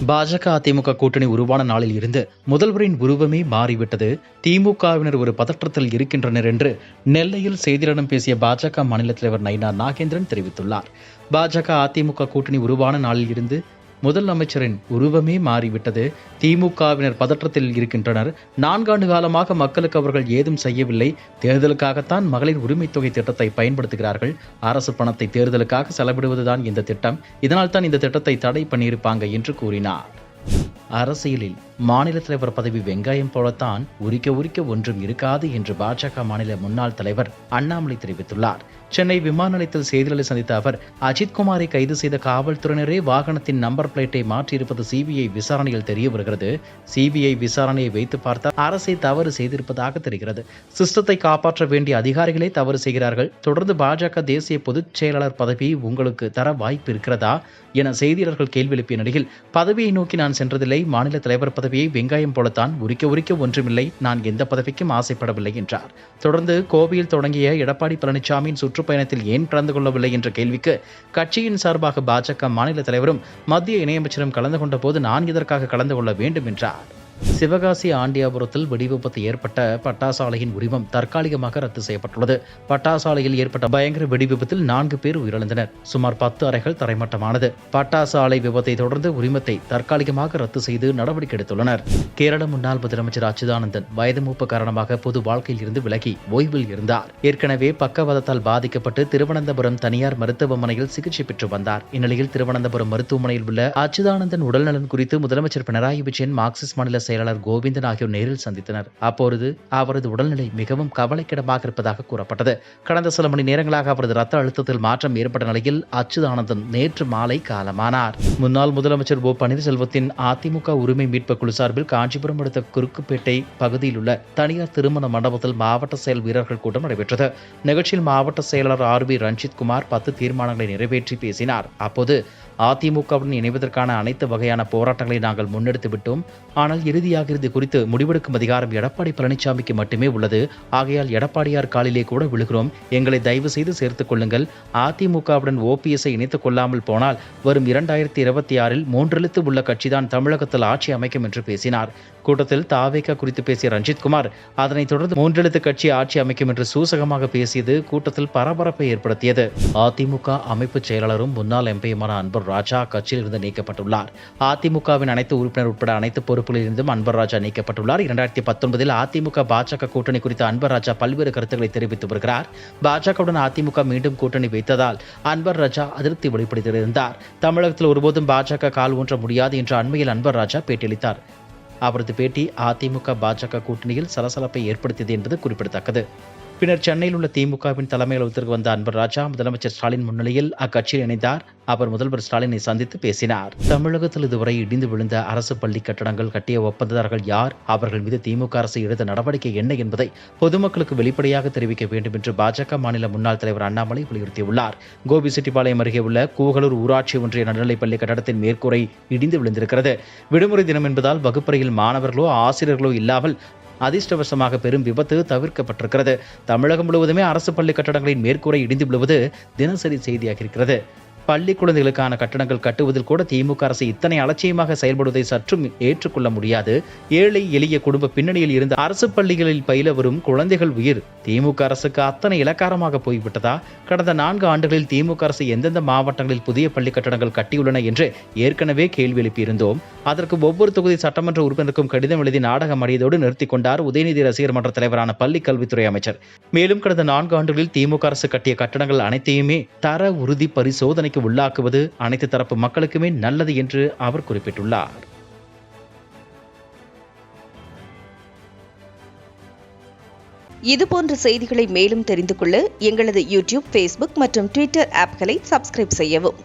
பாஜக அதிமுக கூட்டணி உருவான நாளில் இருந்து முதல்வரின் உருவமே மாறிவிட்டது. திமுகவினர் ஒரு பதற்றத்தில் இருக்கின்றனர் என்று நெல்லையில் செய்தியாளர்களிடம் பேசிய பாஜக மாநில தலைவர் நயினா நாகேந்திரன் தெரிவித்துள்ளார். பாஜக அதிமுக கூட்டணி உருவான நாளில் இருந்து முதலமைச்சரின் உருவமே மாறிவிட்டது. திமுகவினர் பதற்றத்தில் இருக்கின்றனர். 4 ஆண்டு காலமாக மக்களுக்கு அவர்கள் ஏதும் செய்யவில்லை. தேர்தலுக்காகத்தான் மகளிர் உரிமை தொகை திட்டத்தை பயன்படுத்துகிறார்கள். அரசு பணத்தை தேர்தலுக்காக செலவிடுவதுதான் இந்த திட்டம். இதனால் தான் இந்த திட்டத்தை தடை பண்ணியிருப்பாங்க என்று கூறினார். அரசியலில் மாநில தலைவர் பதவி வெங்காயம் போலத்தான் உரிக்க ஒன்றும் இருக்காது என்று பாஜக மாநில முன்னாள் தலைவர் அண்ணாமலை தெரிவித்துள்ளார். சென்னை விமான நிலையத்தில் செய்தியாளர்களை சந்தித்த அவர், அஜித்குமாரை கைது செய்த காவல்துறையினரே வாகனத்தின் நம்பர் பிளேட்டை மாற்றியிருப்பது சிபிஐ விசாரணையில் தெரிய வருகிறது. சிபிஐ விசாரணையை வைத்து பார்த்தால் அரசை தவறு செய்திருப்பதாக தெரிகிறது. சிஸ்டத்தை காப்பாற்ற வேண்டிய அதிகாரிகளே தவறு செய்கிறார்கள். தொடர்ந்து பாஜக தேசிய பொதுச் செயலாளர் பதவி உங்களுக்கு தர வாய்ப்பு இருக்கிறதா என செய்தியாளர்கள் கேள்வி எழுப்பிய நிலையில், பதவியை நோக்கி நான் சென்றதில்லை. மாநில தலைவர் பதவியை வெங்காயம் போலத்தான் உரிக்க ஒன்றுமில்லை. நான் எந்த பதவிக்கும் ஆசைப்படவில்லை என்றார். தொடர்ந்து கோவையில் தொடங்கிய எடப்பாடி பழனிசாமியின் சுற்றுப்பயணத்தில் ஏன் கலந்து கொள்ளவில்லை என்ற கேள்விக்கு, கட்சியின் சார்பாக பாஜக மாநில தலைவரும் மத்திய இணையமைச்சரும் கலந்து கொண்ட போது நான் இதற்காக கலந்து கொள்ள வேண்டும் என்றார். சிவகாசி ஆண்டியாபுரத்தில் வெடிவிபத்து ஏற்பட்ட பட்டாசாலையின் உரிமம் தற்காலிகமாக ரத்து செய்யப்பட்டுள்ளது. பட்டாசாலையில் ஏற்பட்ட பயங்கர வெடிவிபத்தில் 4 பேர் உயிரிழந்தனர். சுமார் 10 அறைகள் தரைமட்டமானது. பட்டாசாலை விபத்தை தொடர்ந்து உரிமத்தை தற்காலிகமாக ரத்து செய்து நடவடிக்கை எடுத்துள்ளனர். கேரள முன்னாள் முதலமைச்சர் அச்சுதானந்தன் வயது மூப்பு காரணமாக பொது வாழ்க்கையில் இருந்து விலகி ஓய்வில் இருந்தார். ஏற்கனவே பக்கவாதத்தால் பாதிக்கப்பட்டு திருவனந்தபுரம் தனியார் மருத்துவமனையில் சிகிச்சை பெற்று வந்தார். இந்நிலையில் திருவனந்தபுரம் மருத்துவமனையில் உள்ள அச்சுதானந்தன் உடல்நலன் குறித்து முதலமைச்சர் பினராயி விஜயன், மார்க்சிஸ்ட் மாநில செயலாளர் கோவிந்தன் ஆகியோர் நேரில் சந்தித்தனர். அப்பொழுது அவரது உடல்நிலை மிகவும் கவலைக்கிடமாக இருப்பதாக கூறப்பட்டது. கடந்த சில மணி நேரங்களாக அவரது ரத்த அழுத்தத்தில் மாற்றம் ஏற்பட்ட நிலையில் அச்சுதானந்தன் நேற்று மாலை காலமானார். முன்னாள் முதலமைச்சர் ஓ பன்னீர்செல்வத்தின் அதிமுக உரிமை மீட்பு குழு சார்பில் காஞ்சிபுரம் அடுத்த குறுக்குப்பேட்டை பகுதியில் உள்ள தனியார் திருமண மண்டபத்தில் மாவட்ட செயல் வீரர்கள் கூட்டம் நடைபெற்றது. நிகழ்ச்சியில் மாவட்ட செயலாளர் RB ரஞ்சித் குமார் 10 தீர்மானங்களை நிறைவேற்றி பேசினார். அப்போது அதிமுகவுடன் இணைவதற்கான அனைத்து வகையான போராட்டங்களை நாங்கள் முன்னெடுத்து விட்டோம். ஆனால் இறுதியாக இது குறித்து முடிவெடுக்கும் அதிகாரம் எடப்பாடி பழனிசாமிக்கு மட்டுமே உள்ளது. ஆகையால் எடப்பாடியார் காலிலே கூட விழுகிறோம். எங்களை தயவு செய்து சேர்த்துக் கொள்ளுங்கள். அதிமுகவுடன் OPS இணைத்துக் கொள்ளாமல் போனால் வரும் 2026 3 எழுத்து உள்ள கட்சிதான் தமிழகத்தில் ஆட்சி அமைக்கும் என்று பேசினார். கூட்டத்தில் தாவேகா குறித்து பேசிய ரஞ்சித்குமார், அதனைத் தொடர்ந்து 3 எழுத்து கட்சி ஆட்சி அமைக்கும் என்று சூசகமாக பேசியது கூட்டத்தில் பரபரப்பை ஏற்படுத்தியது. அதிமுக அமைப்பு செயலாளரும் முன்னாள் எம்பியுமான அன்பர் ராஜா கட்சியில் இருந்து நீக்கப்பட்டுள்ளார். அதிமுகவின் அனைத்து உறுப்பினர் உட்பட அனைத்து பொறுப்புகளில் இருந்தும் அன்பர் ராஜா நீக்கப்பட்டுள்ளார். 2019 அதிமுக பாஜக கூட்டணி குறித்து அன்பர் ராஜா பல்வேறு கருத்துக்களை தெரிவித்து வருகிறார். பாஜகவுடன் அதிமுக மீண்டும் கூட்டணி வைத்ததால் அன்பர் ராஜா அதிருப்தி வெளிப்படுத்தியிருந்தார். தமிழகத்தில் ஒருபோதும் பாஜக கால் ஊன்ற முடியாது என்று அண்மையில் அன்பர் ராஜா பேட்டியளித்தார். அவரது பேட்டி அதிமுக பாஜக கூட்டணியில் சலசலப்பை ஏற்படுத்தியது என்பது குறிப்பிடத்தக்கது. பின்னர் சென்னையில் உள்ள திமுகவின் தலைமை அலுவலகத்திற்கு வந்த அன்பர் ராஜா முதலமைச்சர் ஸ்டாலின் முன்னிலையில் அக்கட்சியில் இணைந்தார். அவர் முதல்வர் ஸ்டாலினை சந்தித்து பேசினார். தமிழகத்தில் இதுவரை இடிந்து விழுந்த அரசு பள்ளி கட்டடங்கள் கட்டிய ஒப்பந்ததாரர்கள் யார், அவர்கள் மீது திமுக அரசு எடுத்த நடவடிக்கை என்ன என்பதை பொதுமக்களுக்கு வெளிப்படையாக தெரிவிக்க வேண்டும் என்று பாஜக மாநில முன்னாள் தலைவர் அண்ணாமலை வலியுறுத்தியுள்ளார். கோபிச்செட்டிப்பாளையம் அருகே உள்ள கூகலூர் ஊராட்சி ஒன்றிய நடுநிலைப்பள்ளி கட்டடத்தின் மேற்கூரை இடிந்து விழுந்திருக்கிறது. விடுமுறை தினம் என்பதால் வகுப்பறையில் மாணவர்களோ ஆசிரியர்களோ இல்லாமல் அதிர்ஷ்டவசமாக பெரும் விபத்து தவிர்க்கப்பட்டிருக்கிறது. தமிழகம் முழுவதுமே அரசு பள்ளி கட்டடங்களின் மேற்கூரை இடிந்து விழுவது தினசரி செய்தியாக இருக்கிறது. பள்ளி குழந்தைகளுக்கான கட்டடங்கள் கட்டுவதில் கூட திமுக அரசு இத்தனை அலட்சியமாக செயல்படுவதை சற்றும் ஏற்றுக்கொள்ள முடியாது. ஏழை எளிய குடும்ப பின்னணியில் இருந்த அரசு பள்ளிகளில் பயில வரும் குழந்தைகள் உயிர் திமுக அரசுக்கு அத்தனை இலக்காரமாக போய்விட்டதா? கடந்த 4 ஆண்டுகளில் திமுக அரசு எந்தெந்த மாவட்டங்களில் புதிய பள்ளி கட்டடங்கள் கட்டியுள்ளன என்று ஏற்கனவே கேள்வி எழுப்பியிருந்தோம். அதற்கு ஒவ்வொரு தொகுதி சட்டமன்ற உறுப்பினருக்கும் கடிதம் எழுதி நாடகம் அடியதோடு நிறுத்திக் கொண்டார் உதயநிதி ரசிகர் மன்ற தலைவரான பள்ளி கல்வித்துறை அமைச்சர். மேலும் கடந்த 4 ஆண்டுகளில் திமுக அரசு கட்டிய கட்டடங்கள் அனைத்தையுமே தர உறுதி பரிசோதனை உள்ளாக்குவது அனைத்து தரப்பு மக்களுக்குமே நல்லது என்று அவர் குறிப்பிட்டுள்ளார். இதுபோன்ற செய்திகளை மேலும் தெரிந்து கொள்ள எங்களது YouTube, Facebook மற்றும் Twitter ஆப்களை சப்ஸ்கிரைப் செய்யவும்.